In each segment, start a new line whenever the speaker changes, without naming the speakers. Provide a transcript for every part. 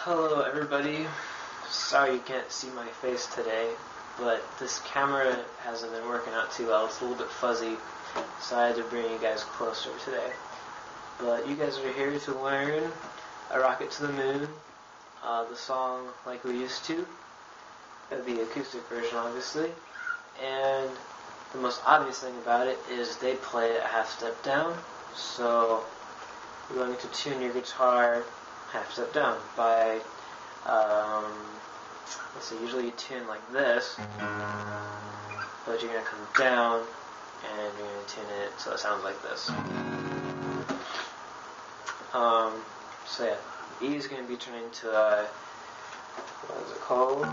Hello everybody. Sorry you can't see my face today, but this camera hasn't been working out too well. It's a little bit fuzzy, so I had to bring you guys closer today. But you guys are here to learn A Rocket to the Moon, the song Like We Used To, the acoustic version obviously, and the most obvious thing about it is they play it a half step down, so you're going to tune your guitar half step down by, let's see, usually you tune like this, but you're going to come down and you're going to tune it so it sounds like this. So yeah, E is going to be turned into a, what is it called?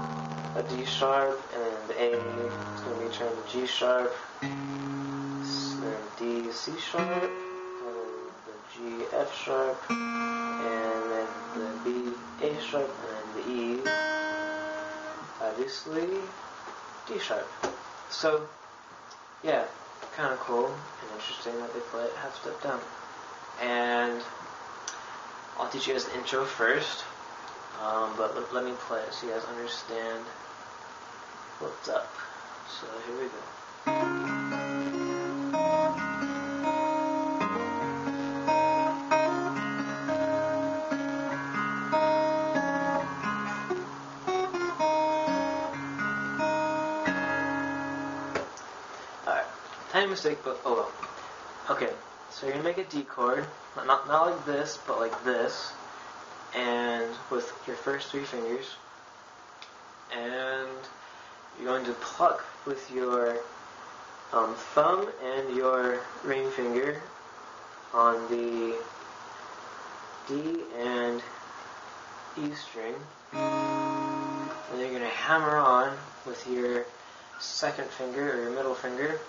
A D sharp, and then the A is going to be turned to G sharp, then D C sharp, and then the G F sharp, and then the B A sharp, and then the E, obviously, D sharp. So, yeah, kind of cool and interesting that they play it half step down. And I'll teach you guys the intro first, but let me play it so you guys understand what's up. So here we go. Tiny mistake, but oh well. Okay, so you're going to make a D chord, not like this, but like this, and with your first three fingers, and you're going to pluck with your thumb and your ring finger on the D and E string, and then you're going to hammer on with your second finger or your middle finger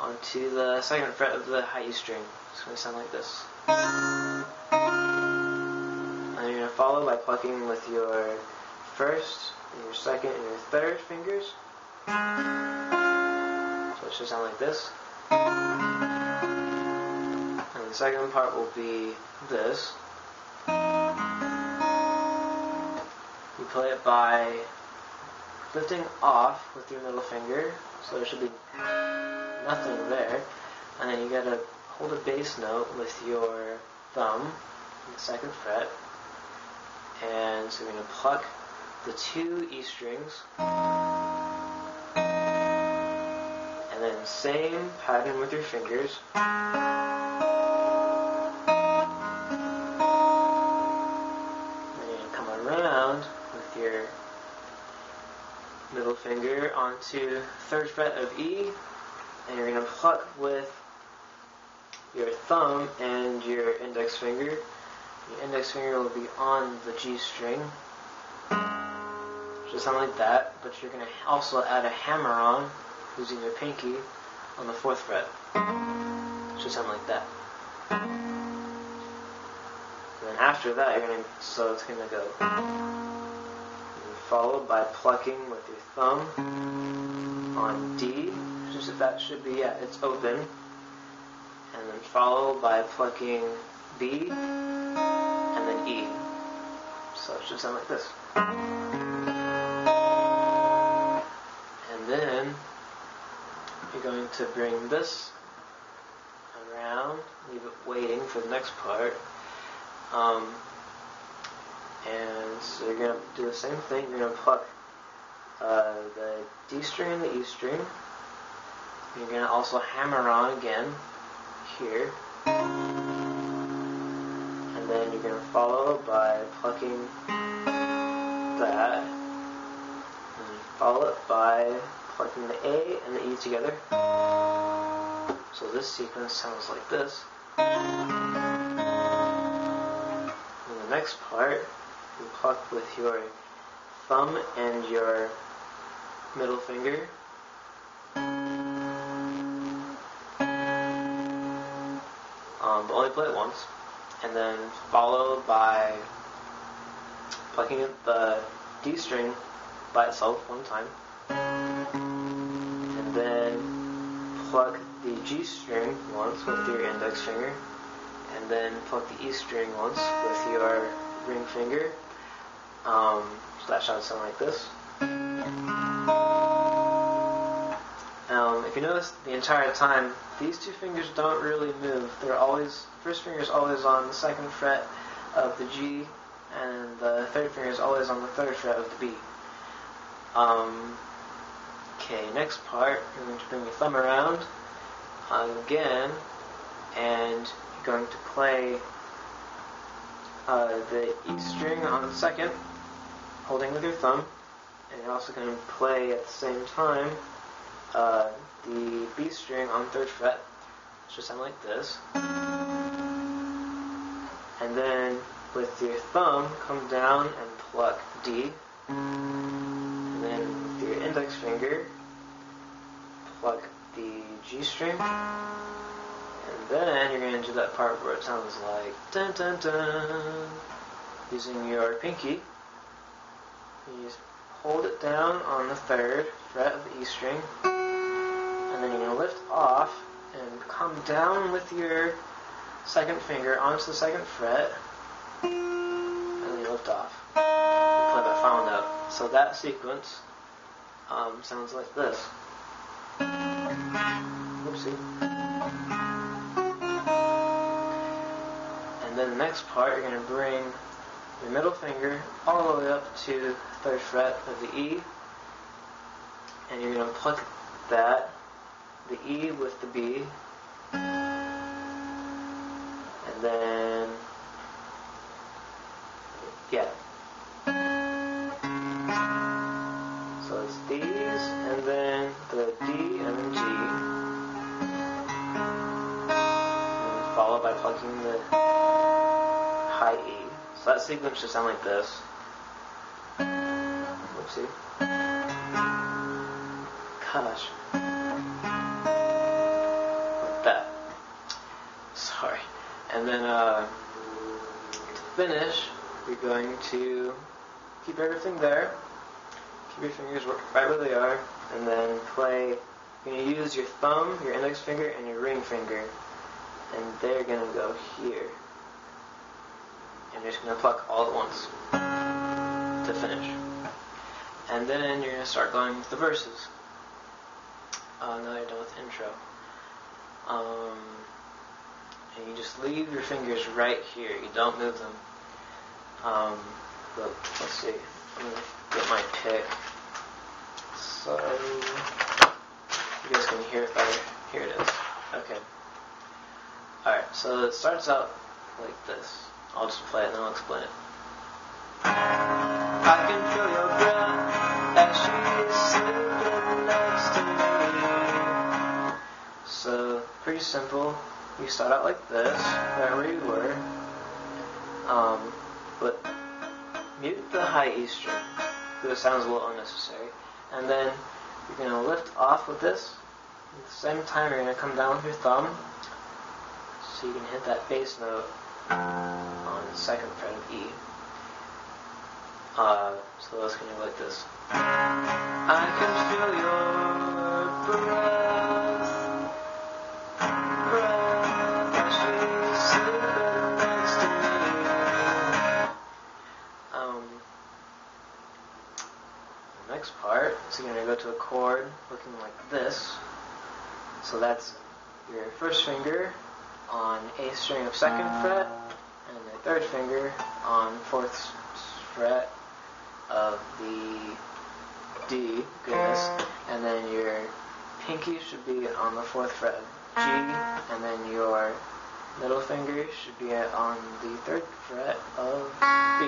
onto the second fret of the high E string. It's going to sound like this. And you're going to follow by plucking with your first, and your second, and your third fingers. So it should sound like this. And the second part will be this. You play it by lifting off with your middle finger, so there should be nothing there, and then you gotta hold a bass note with your thumb on the second fret, and so you're gonna pluck the two E strings, and then same pattern with your fingers, and then you're gonna come around with your middle finger onto third fret of E, and you're going to pluck with your thumb and your index finger. Your index finger will be on the G string. It should sound like that, but you're going to also add a hammer on using your pinky on the fourth fret. It should sound like that. And then after that, so it's going to go. Followed by plucking with your thumb on D. That should be, yeah, it's open. And then followed by plucking B and then E. So it should sound like this. And then you're going to bring this around, leave it waiting for the next part. And so you're going to do the same thing. You're going to pluck the D string and the E string. You're going to also hammer on again here. And then you're going to follow by plucking that. And follow it by plucking the A and the E together. So this sequence sounds like this. And the next part, you pluck with your thumb and your middle finger. But only play it once, and then followed by plucking the D string by itself one time, and then pluck the G string once with your index finger, and then pluck the E string once with your ring finger, So that should sound like this. If you notice, the entire time, these two fingers don't really move. They're always, first finger is always on the second fret of the G, and the third finger is always on the third fret of the B. Okay, next part, you're going to bring your thumb around again, and you're going to play the E string on the second, holding with your thumb, and you're also going to play at the same time the B string on third fret, which should sound like this. And then with your thumb, come down and pluck D. And then with your index finger, pluck the G string. And then you're going to do that part where it sounds like dun dun dun. Using your pinky, you just hold it down on the third fret of the E string. And then you're going to lift off and come down with your second finger onto the second fret, and then you lift off. You play that final note. So that sequence sounds like this. Oopsie. And then the next part, you're going to bring your middle finger all the way up to the third fret of the E, and you're going to pluck that, the E with the B, and then, yeah. So it's these, and then the D, and then G, and followed by plucking the high E. So that sequence should sound like this. Whoopsie. Gosh. Like that. Sorry. And then to finish, you're going to keep everything there. Keep your fingers right where they are. And then play, you're going to use your thumb, your index finger, and your ring finger. And they're going to go here. And you're just going to pluck all at once to finish. And then you're going to start going with the verses. Now you're done with the intro. And you just leave your fingers right here. You don't move them. But let's see. I'm going to get my pick. So you guys can hear it better. Here it is. Okay. Alright, so it starts out like this. I'll just play it and then I'll explain it. I can feel your breath as she is sleeping next to me. So, pretty simple. You start out like this, right where you were. But mute the high E string, because it sounds a little unnecessary. And then you're going to lift off with this. At the same time, you're going to come down with your thumb, so you can hit that bass note on the second fret of E. So that's going to go like this. I can feel your breath as she's sleeping next to me. The next part is you're going to go to a chord looking like this. So that's your first finger on A string of second fret, and the third finger on fourth fret of the D, goodness, and then your pinky should be on the fourth fret of G, and then your middle finger should be on the third fret of B.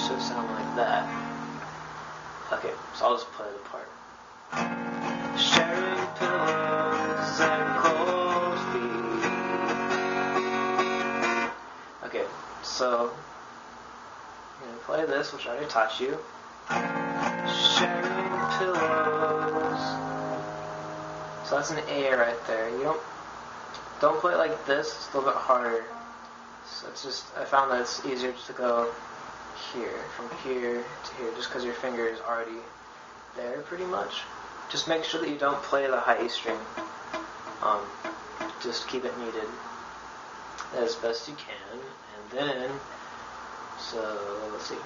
Should sound like that. Okay, so I'll just play the part. Sharing pillows and cold feet. Okay, so I'm going to play this, which I already taught you. Sharing pillows. So that's an A right there. You don't play it like this. It's a little bit harder. So it's just, I found that it's easier just to go here, from here to here, just because your finger is already there pretty much. Just make sure that you don't play the high E string. Just keep it muted as best you can, and then So let's see.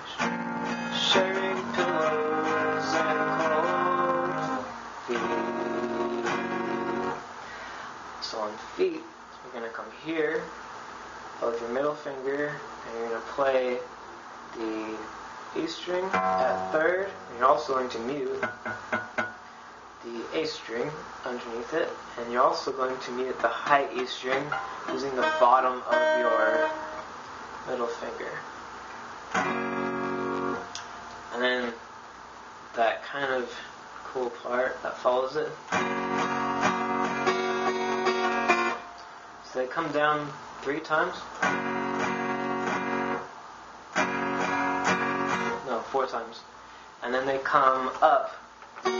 Sharing pillows and cold feet. So on feet, you're going to come here with your middle finger, and you're going to play the E string at third, and you're also going to mute the A string underneath it, and you're also going to mute the high E string using the bottom of your middle finger. And then that kind of cool part that follows it. So they come down 3 times. No, 4 times. And then they come up 3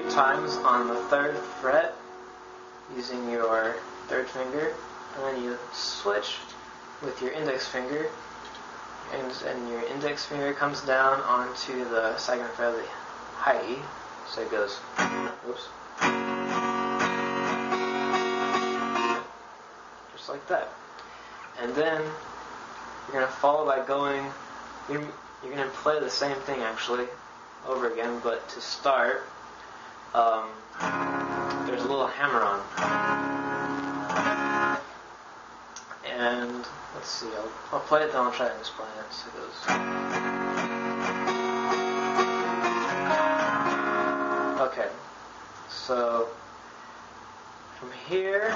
times on the 3rd fret using your 3rd finger. And then you switch with your index finger. And your index finger comes down onto the 2nd fret of the high E. So it goes, oops. Just like that. And then you're going to follow by going, you're going to play the same thing actually over again, but to start, there's a little hammer on. And let's see, I'll play it, then I'll try and explain it. So it goes. Okay, so from here,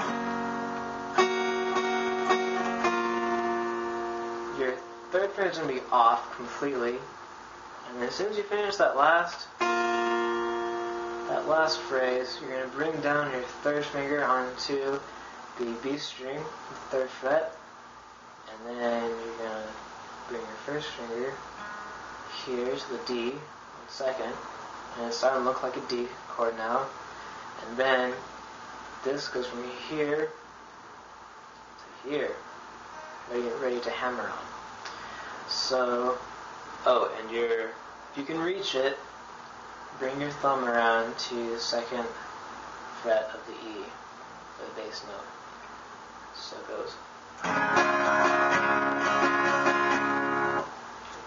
your 3rd finger is going to be off completely, and as soon as you finish that last phrase, you're going to bring down your 3rd finger onto the B string, the 3rd fret, and then you're going to bring your 1st finger here to the D on 2nd, and it's starting to look like a D chord now, and then this goes from here to here, ready to hammer on. So, and if you can reach it, bring your thumb around to the 2nd fret of the E, the bass note. So it goes. Like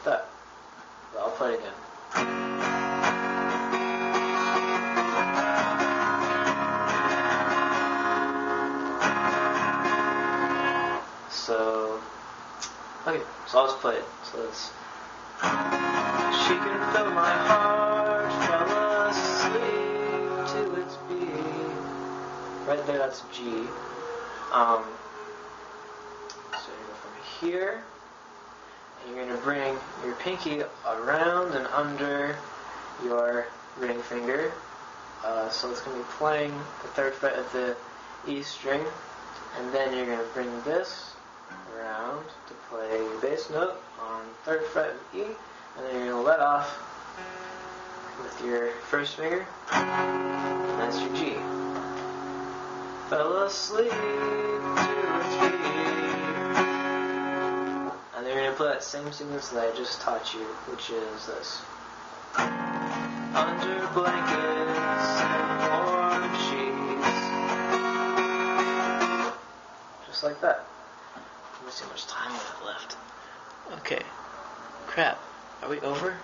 that. But I'll play it again. So I'll just play it. So it's. She can fill my heart, fell asleep to its beat. Right there, that's G. So you go from here, and you're going to bring your pinky around and under your ring finger. So it's going to be playing the 3rd fret of the E string, and then you're going to bring this around to play your bass note on 3rd fret of E, and then you're going to let off with your 1st finger, and that's your G. Fell asleep to its beat. And then you're going to play that same sequence that I just taught you, which is this. Under blankets and warm sheets. Just like that. Let me see how much time we have left. Okay. Crap. Are we over?